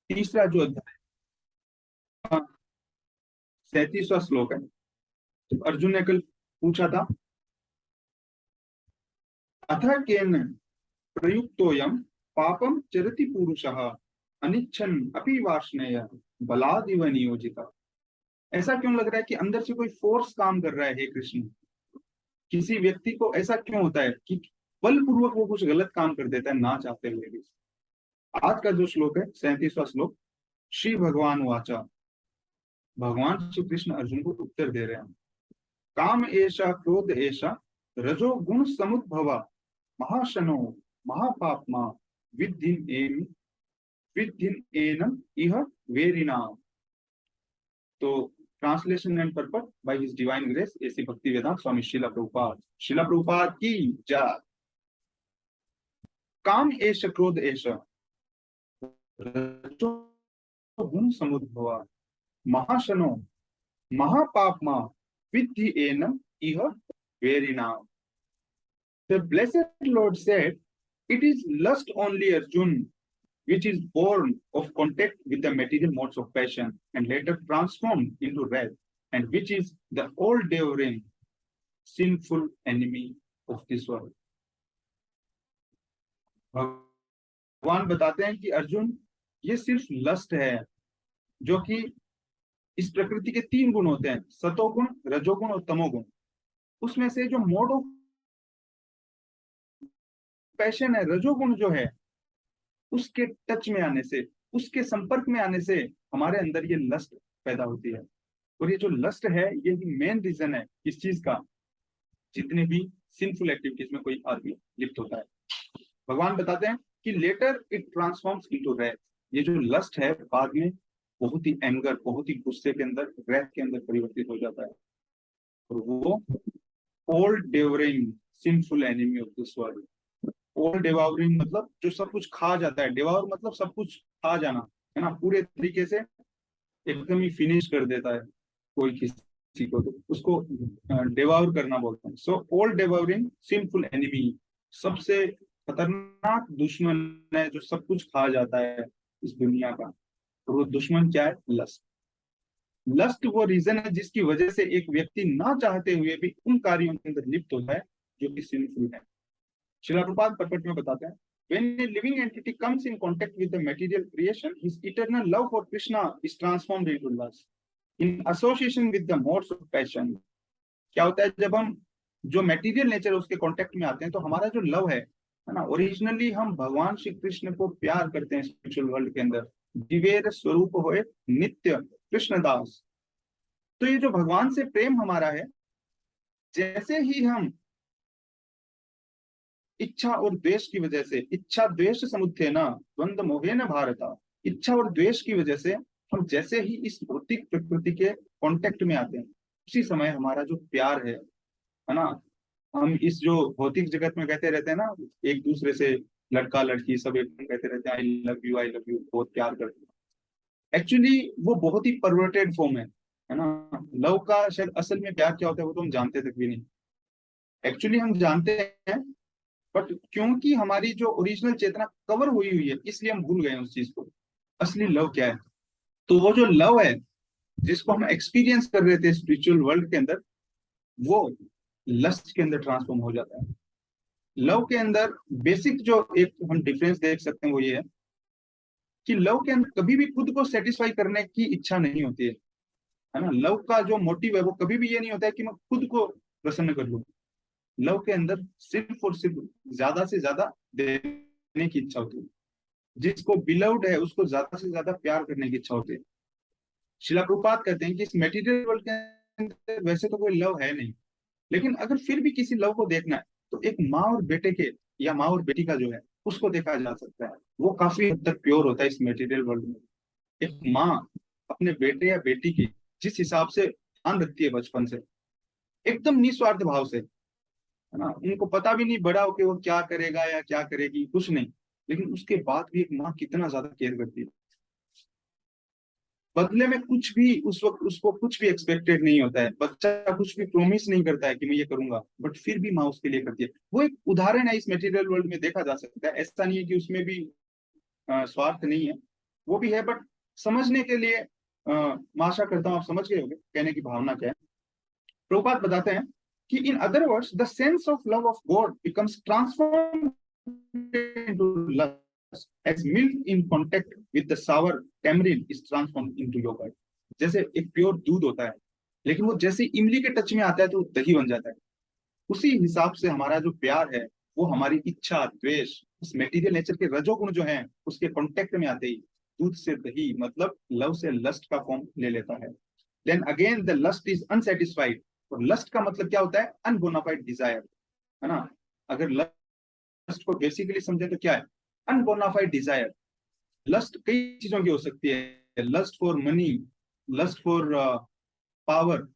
तीसरा जो अध्याय, 37वां श्लोक है। तो अर्जुन ने कल पूछा था, अथ केन प्रयुक्तोयम पापम चरति पुरुषः अनिच्छन् अपि वार्ष्णेय बलादिव नियोजिता। ऐसा क्यों लग रहा है कि अंदर से कोई फोर्स काम कर रहा है, हे कृष्ण? किसी व्यक्ति को ऐसा क्यों होता है कि बलपूर्वक वो कुछ गलत काम कर देता है ना चाहते हुए भी? आज का जो श्लोक है, 37वां श्लोक, श्री भगवान वाचा, भगवान श्री कृष्ण अर्जुन को उत्तर दे रहे हैं। काम एषा क्रोध एषा रजो गुण समुद्भवा महाशनो महापाप्मा विद्धिन एनम इह वेरिना। तो translation and purpose by his divine grace AC भक्ति वेदांत स्वामी शिला प्रभुपाद की जय। काम एष क्रोध एष रजो गुण समुद्भवा महाशनो महापाप्मा विद्धि एनम इह वेरिना। The blessed Lord said, it is lust only, Arjun, which is born of contact with the material modes of passion and later transformed into wrath, and which is the all-devouring, sinful enemy of this world. भगवान बताते हैं कि अर्जुन, ये सिर्फ lust है, जो कि इस प्रकृति के 3 गुण होते हैं, सतोगुण, रजोगुण और तमोगुण। उसमें से जो मोड ऑफ पैशन है, रजोगुण जो है, उसके टच में आने से, उसके संपर्क में आने से हमारे अंदर ये लस्ट पैदा होती है। और ये जो लस्ट है, ये मेन रीजन है इस चीज का, जितने भी सिंफुल एक्टिविटीज में कोई आदमी लिप्त होता है। भगवान बताते हैं कि later it transforms into wrath. ये जो लस्ट है, बाद में बहुत ही एंगर, बहुत ही गुस्से के अंदर, रैथ के अंदर परिवर्तित हो जाता है। और वो all devouring sinful enemy of this world. All devouring मतलब जो सब कुछ खा जाता है, डेवावर मतलब सब कुछ खा जाना, है ना, पूरे तरीके से एकदम ही फिनिश कर देता है कोई किसी को, तो उसको डेवावर करना बोलते हैं। सो ऑल डेवावरिंग सिंफुल एनिमी, सबसे खतरनाक दुश्मन है जो सब कुछ खा जाता है इस दुनिया का। और वो दुश्मन क्या है? लस्ट। लस्ट वो रीजन है जिसकी वजह से एक व्यक्ति ना चाहते हुए भी उन कार्यों के अंदर लिप्त होता है जो कि सिंफुल है। श्रील प्रभुपाद परपट में बताते हैं, when a living entity comes in contact with the material creation, his eternal love for Krishna is transformed into lust in association with the modes of passion। क्या होता है जब हम जो मटेरियल नेचर उसके कांटेक्ट में आते हैं, तो हमारा जो लव है ना, ओरिजिनली हम भगवान श्री कृष्ण को प्यार करते हैं स्पिरिचुअल वर्ल्ड के अंदर, दिव्य स्वरूप होए नित्य कृष्णदास। तो ये जो भगवान से प्रेम हमारा है, जैसे ही हम इच्छा और द्वेष की वजह से, इच्छा द्वेष समुत्थेन द्वंद्व मोहेन भारत, इच्छा और द्वेष की वजह से हम जैसे ही इस भौतिक प्रकृति के कांटेक्ट में आते हैं, उसी समय हमारा जो प्यार है ना, हम इस जो भौतिक जगत में कहते रहते हैं ना, एक दूसरे से लड़का लड़की सब एक कहते रहते हैं I love you, I love you, बहुत प्यार करते हैं। एक्चुअली वो बहुत ही परवर्टेड फॉर्म है ना। लव का शायद असल में प्यार क्या होता है वो तो हम जानते तक भी नहीं। एक्चुअली हम जानते हैं, बट क्योंकि हमारी जो ओरिजिनल चेतना कवर हुई हुई है, इसलिए हम भूल गए उस चीज को, असली लव क्या है। तो वो जो लव है जिसको हम एक्सपीरियंस कर रहे थे स्पिरिचुअल वर्ल्ड के अंदर, वो लस्ट के अंदर ट्रांसफॉर्म हो जाता है। लव के अंदर बेसिक जो एक हम डिफरेंस देख सकते हैं वो ये है कि लव के अंदर कभी भी खुद को सेटिस्फाई करने की इच्छा नहीं होती है ना। लव का जो मोटिव है वो कभी भी ये नहीं होता है कि मैं खुद को प्रसन्न कर लूं। लव के अंदर सिर्फ और सिर्फ ज्यादा से ज्यादा देने की इच्छा होती है। जिसको बिलव्ड है उसको ज्यादा से ज्यादा प्यार करने की इच्छा होती है। शिला प्रभुपाद कहते हैं कि इस मटेरियल वर्ल्ड के अंदर वैसे तो कोई लव है नहीं, लेकिन अगर फिर भी किसी लव को देखना है तो एक माँ और बेटे के, या माँ और बेटी का जो है उसको देखा जा सकता है। वो काफी हद तक प्योर होता है इस मटेरियल वर्ल्ड में। एक माँ अपने बेटे या बेटी की जिस हिसाब से ध्यान रखती है बचपन से, एकदम निस्वार्थ भाव से, है ना, उनको पता भी नहीं बड़ा होके वो क्या करेगा या क्या करेगी, कुछ नहीं, लेकिन उसके बाद भी एक माँ कितना ज्यादा केयर करती है। बदले में कुछ भी उस वक्त उसको कुछ भी एक्सपेक्टेड नहीं होता है, बच्चा कुछ भी प्रोमिस नहीं करता है कि मैं ये करूंगा, बट फिर भी माँ उसके लिए करती है। वो एक उदाहरण है इस मटेरियल वर्ल्ड में देखा जा सकता है। ऐसा नहीं है कि उसमें भी स्वार्थ नहीं है, वो भी है, बट समझने के लिए मैं आशा करता हूँ आप समझ गए होंगे कहने की भावना क्या है। प्रभुपाद बताते हैं कि in other words the sense of love of God becomes transform into lust as milk in contact with the sour tamarind is transformed into yogurt। जैसे एक प्योर दूध होता है, लेकिन वो जैसे इमली के टच में आता है तो दही बन जाता है। उसी हिसाब से हमारा जो प्यार है वो हमारी इच्छा, द्वेष, उस मेटीरियल नेचर के रजोगुण जो हैं उसके कांटेक्ट में आते ही दूध से दही मतलब लव से लस्ट का फॉर्म ले लेता है। Then again the lust is unsatisfied. और लस्ट का मतलब क्या होता है? अनबोनाफाइड डिजायर, है ना। अगर लस्ट को बेसिकली समझे तो क्या है? अनबोनाफाइड डिजायर। लस्ट कई चीजों की हो सकती है। Lust for money, lust for power,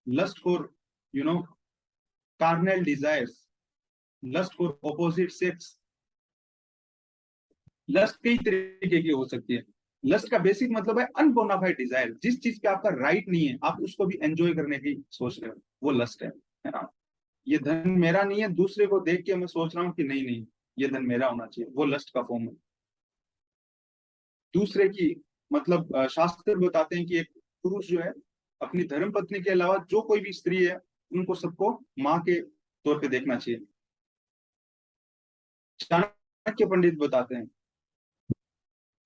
lust for you know carnal desires, lust for opposite sex. Lust कई तरीके की हो सकती है। लस्ट का बेसिक मतलब है अनबोनाफाइड डिजायर, जिस चीज पे आपका राइट नहीं है आप उसको भी एंजॉय करने की सोच रहे हो, वो लस्ट है ना। ये धन मेरा नहीं है, दूसरे को देख के मैं सोच रहा हूँ कि नहीं नहीं ये धन मेरा होना चाहिए, वो लस्ट का फॉर्म है। दूसरे की मतलब शास्त्र बताते हैं कि एक पुरुष जो है अपनी धर्म पत्नी के अलावा जो कोई भी स्त्री है उनको सबको माँ के तौर पे देखना चाहिए। चाणक्य पंडित बताते हैं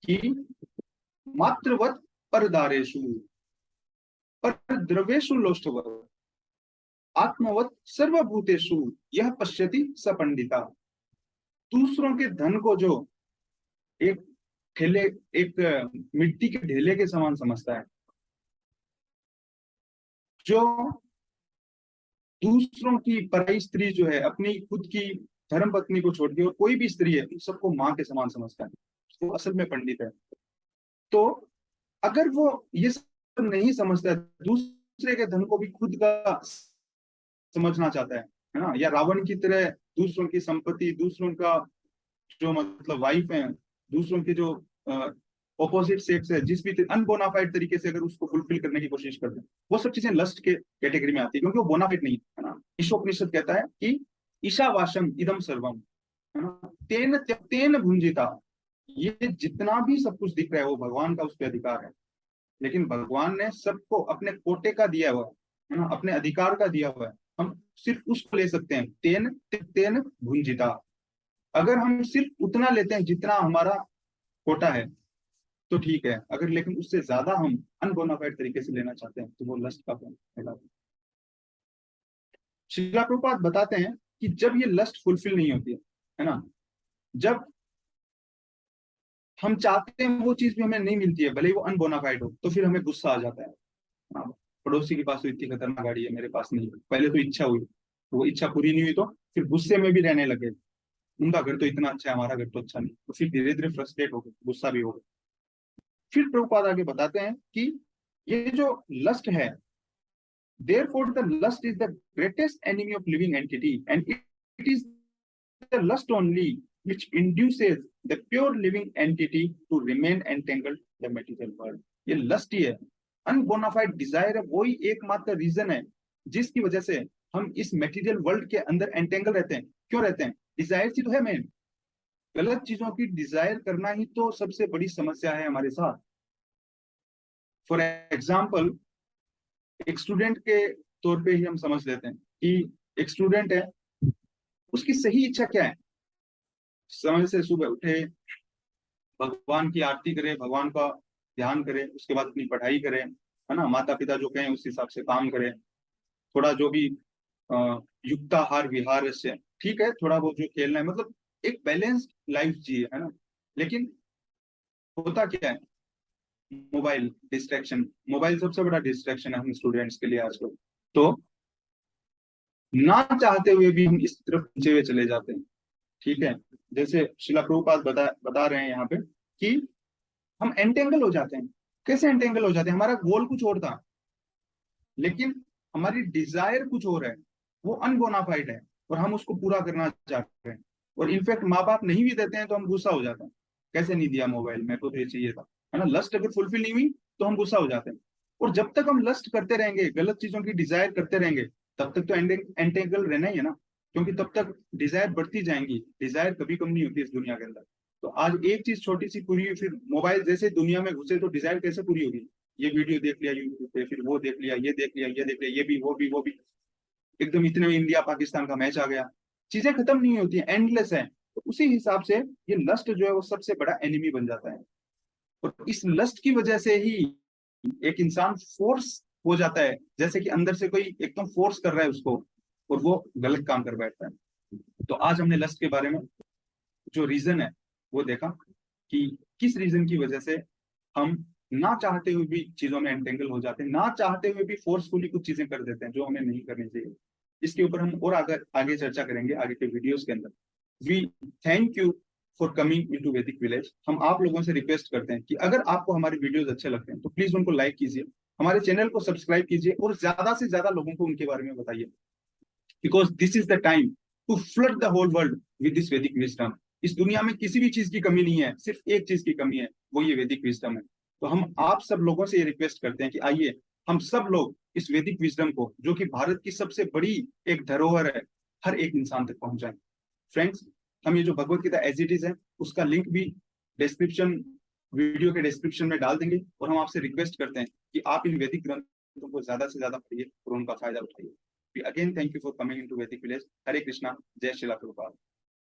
कि मातृवत परदारेषु पर द्रव्येषु लोष्टवत् आत्मवत सर्वभूतेषु यह पश्यति स पंडिता। दूसरों के धन को जो एक ठेले, एक मिट्टी के ढेले के समान समझता है, जो दूसरों की पराई स्त्री जो है अपनी खुद की धर्म पत्नी को छोड़ के और कोई भी स्त्री है उन सबको माँ के समान समझता है, वो असल में पंडित है। तो अगर वो ये सब नहीं समझता है, दूसरे के धन को भी खुद का समझना चाहता है ना, या रावण की तरह दूसरों की संपत्ति, दूसरों का जो मतलब वाइफ है, दूसरों के जो ऑपोजिट सेक्स है, जिस भी अनबोनाफाइड तरीके से अगर उसको फुलफिल करने की कोशिश करते हैं, वो सब चीजें लस्ट के कैटेगरी में आती है, क्योंकि वो बोनाफाइड नहीं है ना। ईशोपनिषद कहता है कि ईशावासम इदम सर्वम, है ना, तेन त्यक्तेन भुंजिता। ये जितना भी सब कुछ दिख रहा है वो भगवान का उस पर अधिकार है, लेकिन भगवान ने सबको अपने कोटे का दिया हुआ है ना, अपने अधिकार का दिया हुआ है। हम सिर्फ उसको ले सकते हैं, तेन त्यक्तेन भुंजिता। अगर हम सिर्फ उतना लेते हैं जितना हमारा कोटा है तो ठीक है, अगर लेकिन उससे ज्यादा हम अनबोनाफाइड तरीके से लेना चाहते हैं तो वो लस्ट का फॉर्म कहलाता है। श्रीला प्रभुपाद बताते हैं कि जब ये लस्ट फुलफिल नहीं होती है ना, जब हम चाहते हैं वो चीज भी हमें नहीं मिलती है, भले ही वो अनबोनाफाइड हो, तो फिर हमें गुस्सा आ जाता है। हाँ, पड़ोसी के पास तो इतनी खतरनाक गाड़ी है, मेरे पास नहीं है। पहले तो इच्छा हुई, वो इच्छा पूरी नहीं हुई तो फिर गुस्से में भी रहने लगे। उनका घर तो इतना अच्छा है, हमारा घर तो अच्छा नहीं, तो फिर धीरे धीरे फ्रस्ट्रेट हो गए, गुस्सा भी हो गए। फिर प्रभुपाद आगे बताते हैं कि ये जो लस्ट है, therefore the lust is the greatest enemy of living entity, and it is the lust only which induces the pure living entity to remain entangled in the material world। ये लस्ट ही है, अनबोनाफाइड Dzire है, वही एकमात्र reason है जिसकी वजह से हम इस मेटीरियल वर्ल्ड के अंदर एंटेंगल रहते हैं। क्यों रहते हैं? डिजायर ही तो है मेन। गलत चीजों की डिजायर करना ही तो सबसे बड़ी समस्या है हमारे साथ। फॉर एग्जाम्पल, एक स्टूडेंट के तौर पे ही हम समझ लेते हैं कि एक स्टूडेंट है, उसकी सही इच्छा क्या है? समय से सुबह उठे, भगवान की आरती करे, भगवान का ध्यान करे, उसके बाद अपनी पढ़ाई करे, है ना, माता पिता जो कहें उस हिसाब से काम करे, थोड़ा जो भी युक्ताहार विहार से, ठीक है, थोड़ा बहुत जो खेलना है, मतलब एक बैलेंस लाइफ जिए, है ना। लेकिन होता क्या है? मोबाइल डिस्ट्रैक्शन, मोबाइल सबसे बड़ा डिस्ट्रैक्शन है हम स्टूडेंट्स के लिए आजकल। तो ना चाहते हुए भी हम इस तरफ खींचे हुए चले जाते हैं, ठीक है। जैसे शिला प्रभुपाद बता रहे हैं यहाँ पे कि हम एंटेंगल हो जाते हैं। कैसे एंटेंगल हो जाते हैं? हमारा गोल कुछ और था, लेकिन हमारी डिजायर कुछ और है, वो अनबोनाफाइड है और हम उसको पूरा करना चाहते हैं। और इनफैक्ट माँ बाप नहीं भी देते हैं तो हम गुस्सा हो जाते हैं, कैसे नहीं दिया मोबाइल, मेरे को तो ये चाहिए था, है ना। लस्ट अगर फुलफिल नहीं हुई तो हम गुस्सा हो जाते हैं। और जब तक हम लस्ट करते रहेंगे, गलत चीजों की डिजायर करते रहेंगे, तब तक तो एंटेंगल रहना ही है ना, क्योंकि तब तक डिजायर बढ़ती जाएंगी। डिजायर कभी कम नहीं होती इस दुनिया के अंदर। तो आज एक चीज छोटी सी पूरी हुई, फिर मोबाइल जैसे दुनिया में घुसे तो डिजायर कैसे पूरी होगी। ये वीडियो देख लिया यूट्यूब पे, फिर वो देख लिया, ये देख लिया, ये देख लिया, ये भी, वो भी, वो भी, एकदम इतने में इंडिया पाकिस्तान का मैच आ गया। चीजें खत्म नहीं होती हैं, एंडलेस है। तो उसी हिसाब से ये लस्ट जो है वो सबसे बड़ा एनिमी बन जाता है। और इस लस्ट की वजह से ही एक इंसान फोर्स हो जाता है, जैसे कि अंदर से कोई एकदम फोर्स कर रहा है उसको, और वो गलत काम कर बैठता है। तो आज हमने लस्ट के बारे में जो रीजन है वो देखा, कि किस रीजन की वजह से हम ना चाहते हुए भी चीजों में एंटेंगल हो जाते हैं, ना चाहते हुए भी फोर्सफुली कुछ चीजें कर देते हैं जो हमें नहीं करनी चाहिए। इसके ऊपर हम और आगे आगे चर्चा करेंगे आगे के वीडियोस के अंदर। We thank you for coming into Vedic Village. हम आप लोगों से रिक्वेस्ट करते हैं कि अगर आपको हमारे वीडियोस अच्छे लगते हैं तो प्लीज उनको लाइक कीजिए, हमारे चैनल को सब्सक्राइब कीजिए, और ज्यादा से ज्यादा लोगों को उनके बारे में बताइए, because this is the time to flood the whole world with this Vedic wisdom. इस दुनिया में किसी भी चीज की कमी नहीं है, सिर्फ एक चीज की कमी है, वो ये वैदिक विजडम है। तो हम आप सब लोगों से ये रिक्वेस्ट करते हैं कि आइए हम सब लोग इस वैदिक विजडम को, जो कि भारत की सबसे बड़ी एक धरोहर है, हर एक इंसान तक पहुंचाएं। फ्रेंड्स, हम ये जो Bhagavad Gita as it is है उसका लिंक भी डिस्क्रिप्शन, वीडियो के डिस्क्रिप्शन में डाल देंगे, और हम आपसे रिक्वेस्ट करते हैं कि आप इन वैदिक ग्रंथों को ज्यादा से ज्यादा पढ़िए और उनका फायदा उठाइए। Again thank you for coming into Vedic village. हरे कृष्णा, जय श्रीला प्रभुपाद।